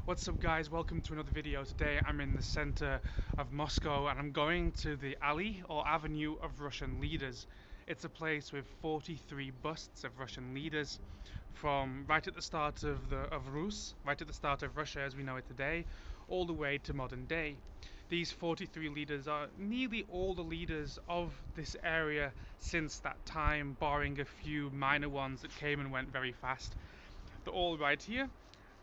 What's up guys, welcome to another video. Today I'm in the center of Moscow and I'm going to the alley or avenue of Russian leaders. It's a place with 43 busts of Russian leaders from right at the start of Rus, right at the start of Russia as we know it today, all the way to modern day. These 43 leaders are nearly all the leaders of this area since that time, barring a few minor ones that came and went very fast. They're all right here,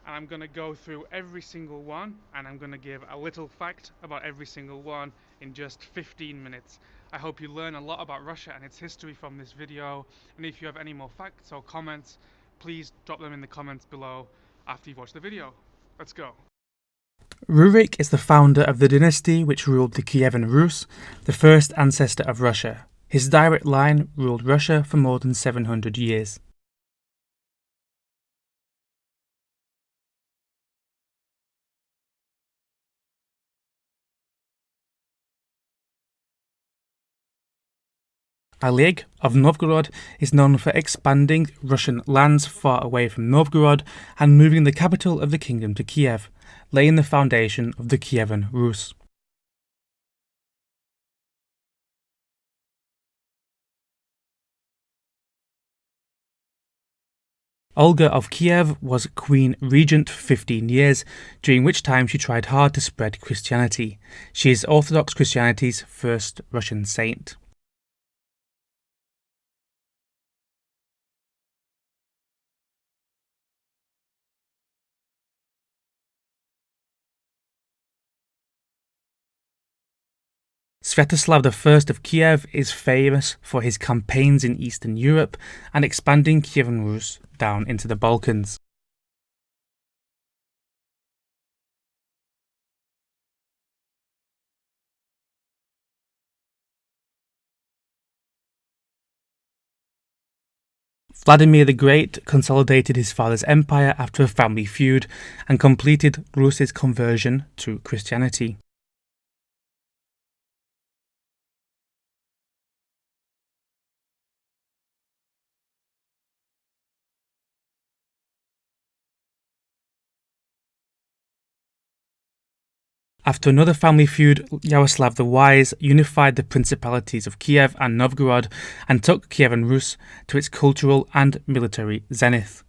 and I'm going to go through every single one and I'm going to give a little fact about every single one in just 15 minutes. I hope you learn a lot about Russia and its history from this video, and if you have any more facts or comments, please drop them in the comments below after you've watched the video. Let's go. Rurik is the founder of the dynasty which ruled the Kievan Rus, the first ancestor of Russia. His direct line ruled Russia for more than 700 years. Oleg of Novgorod is known for expanding Russian lands far away from Novgorod and moving the capital of the kingdom to Kiev, laying the foundation of the Kievan Rus. Olga of Kiev was Queen Regent for 15 years, during which time she tried hard to spread Christianity. She is Orthodox Christianity's first Russian saint. Sviatoslav I of Kiev is famous for his campaigns in Eastern Europe and expanding Kievan Rus down into the Balkans. Vladimir the Great consolidated his father's empire after a family feud and completed Rus's conversion to Christianity. After another family feud, Yaroslav the Wise unified the principalities of Kiev and Novgorod and took Kievan Rus to its cultural and military zenith.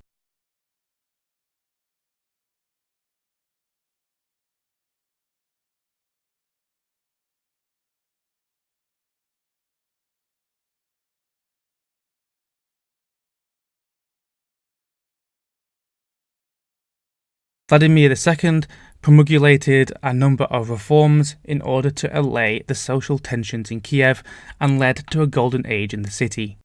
Vladimir II promulgated a number of reforms in order to allay the social tensions in Kiev and led to a golden age in the city.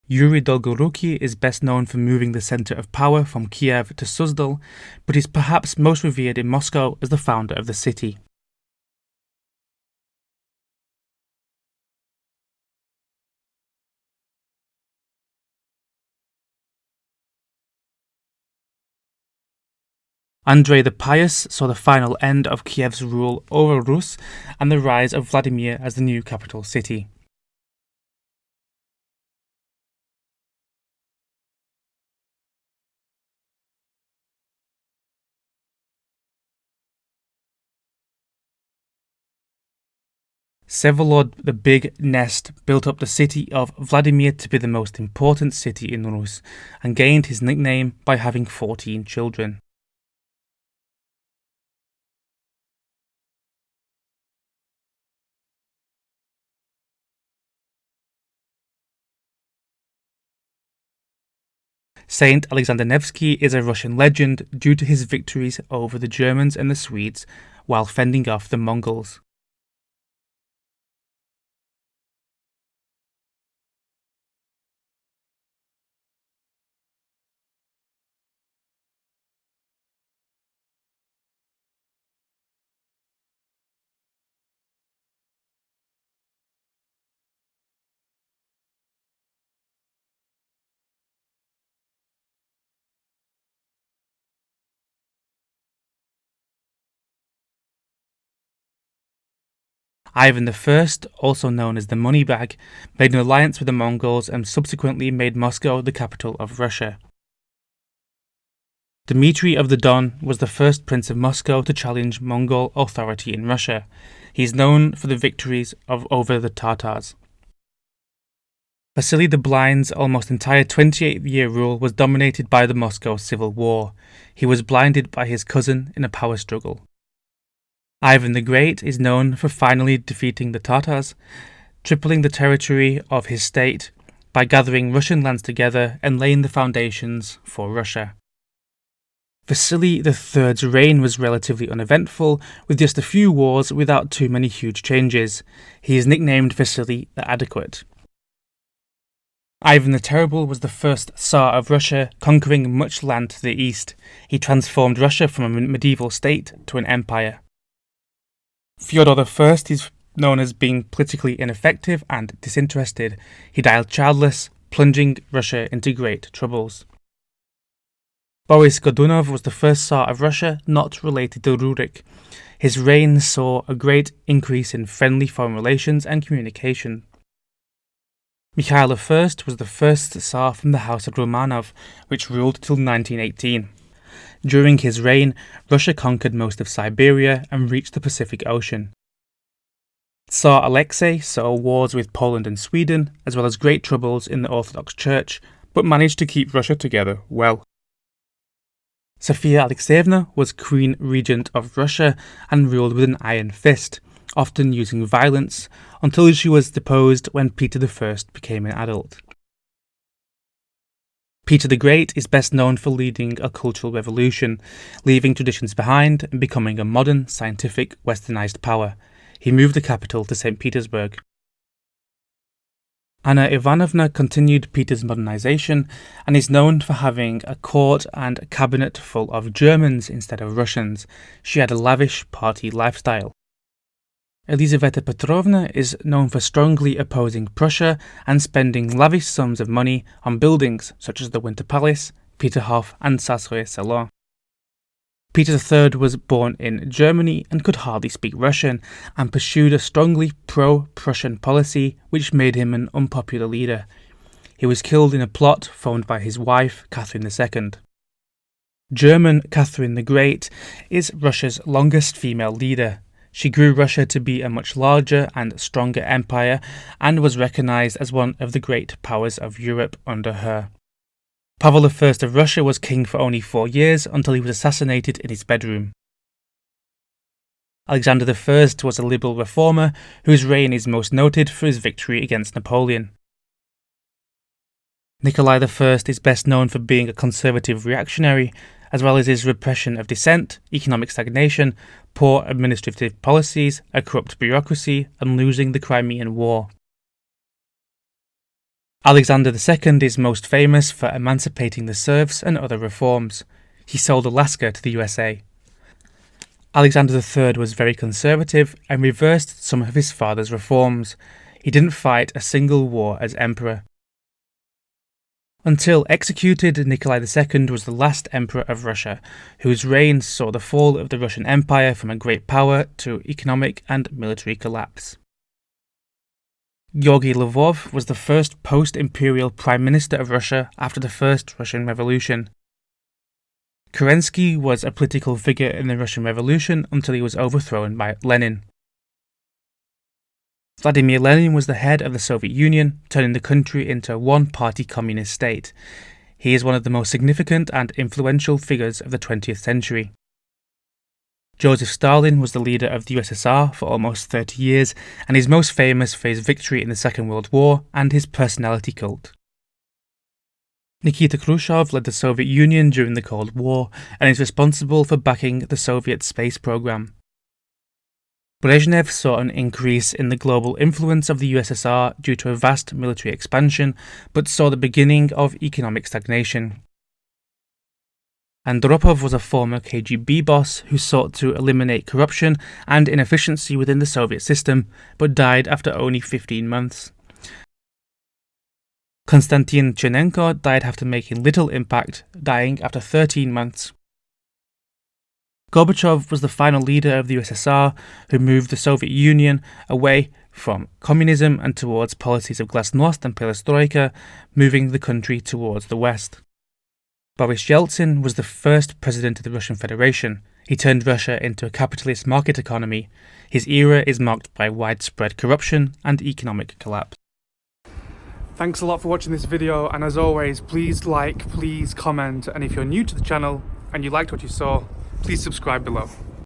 Yuri Dolgoruki is best known for moving the center of power from Kiev to Suzdal, but is perhaps most revered in Moscow as the founder of the city. Andrei the Pious saw the final end of Kiev's rule over Rus and the rise of Vladimir as the new capital city. Vsevolod the Big Nest built up the city of Vladimir to be the most important city in Rus and gained his nickname by having 14 children. Saint Alexander Nevsky is a Russian legend due to his victories over the Germans and the Swedes while fending off the Mongols. Ivan I, also known as the Money Bag, made an alliance with the Mongols and subsequently made Moscow the capital of Russia. Dmitry of the Don was the first prince of Moscow to challenge Mongol authority in Russia. He is known for the victories over the Tatars. Vasily the Blind's almost entire 28-year rule was dominated by the Moscow Civil War. He was blinded by his cousin in a power struggle. Ivan the Great is known for finally defeating the Tatars, tripling the territory of his state by gathering Russian lands together and laying the foundations for Russia. Vasily III's reign was relatively uneventful, with just a few wars without too many huge changes. He is nicknamed Vasily the Adequate. Ivan the Terrible was the first Tsar of Russia, conquering much land to the east. He transformed Russia from a medieval state to an empire. Fyodor I is known as being politically ineffective and disinterested. He died childless, plunging Russia into great troubles. Boris Godunov was the first Tsar of Russia not related to Rurik. His reign saw a great increase in friendly foreign relations and communication. Mikhail I was the first Tsar from the House of Romanov, which ruled till 1918. During his reign, Russia conquered most of Siberia and reached the Pacific Ocean. Tsar Alexei saw wars with Poland and Sweden, as well as great troubles in the Orthodox Church, but managed to keep Russia together well. Sophia Alexeyevna was Queen Regent of Russia and ruled with an iron fist, often using violence, until she was deposed when Peter I became an adult. Peter the Great is best known for leading a cultural revolution, leaving traditions behind and becoming a modern, scientific, westernized power. He moved the capital to St. Petersburg. Anna Ivanovna continued Peter's modernization and is known for having a court and cabinet full of Germans instead of Russians. She had a lavish party lifestyle. Elizaveta Petrovna is known for strongly opposing Prussia and spending lavish sums of money on buildings such as the Winter Palace, Peterhof and Saskoye Selo. Peter III was born in Germany and could hardly speak Russian and pursued a strongly pro-Prussian policy which made him an unpopular leader. He was killed in a plot formed by his wife, Catherine II. German Catherine the Great is Russia's longest female leader. She grew Russia to be a much larger and stronger empire and was recognized as one of the great powers of Europe under her. Pavel I of Russia was king for only 4 years until he was assassinated in his bedroom. Alexander I was a liberal reformer whose reign is most noted for his victory against Napoleon. Nikolai I is best known for being a conservative reactionary, as well as his repression of dissent, economic stagnation, poor administrative policies, a corrupt bureaucracy, and losing the Crimean War. Alexander II is most famous for emancipating the serfs and other reforms. He sold Alaska to the USA. Alexander III was very conservative and reversed some of his father's reforms. He didn't fight a single war as emperor. Until executed, Nikolai II was the last emperor of Russia, whose reign saw the fall of the Russian Empire from a great power to economic and military collapse. Georgy Lvov was the first post-imperial prime minister of Russia after the First Russian Revolution. Kerensky was a political figure in the Russian Revolution until he was overthrown by Lenin. Vladimir Lenin was the head of the Soviet Union, turning the country into a one-party communist state. He is one of the most significant and influential figures of the 20th century. Joseph Stalin was the leader of the USSR for almost 30 years and is most famous for his victory in the Second World War and his personality cult. Nikita Khrushchev led the Soviet Union during the Cold War and is responsible for backing the Soviet space program. Brezhnev saw an increase in the global influence of the USSR due to a vast military expansion, but saw the beginning of economic stagnation. Andropov was a former KGB boss who sought to eliminate corruption and inefficiency within the Soviet system, but died after only 15 months. Konstantin Chernenko died after making little impact, dying after 13 months. Gorbachev was the final leader of the USSR who moved the Soviet Union away from communism and towards policies of glasnost and perestroika, moving the country towards the West. Boris Yeltsin was the first president of the Russian Federation. He turned Russia into a capitalist market economy. His era is marked by widespread corruption and economic collapse. Thanks a lot for watching this video, and as always, please like, please comment, and if you're new to the channel and you liked what you saw, please subscribe below.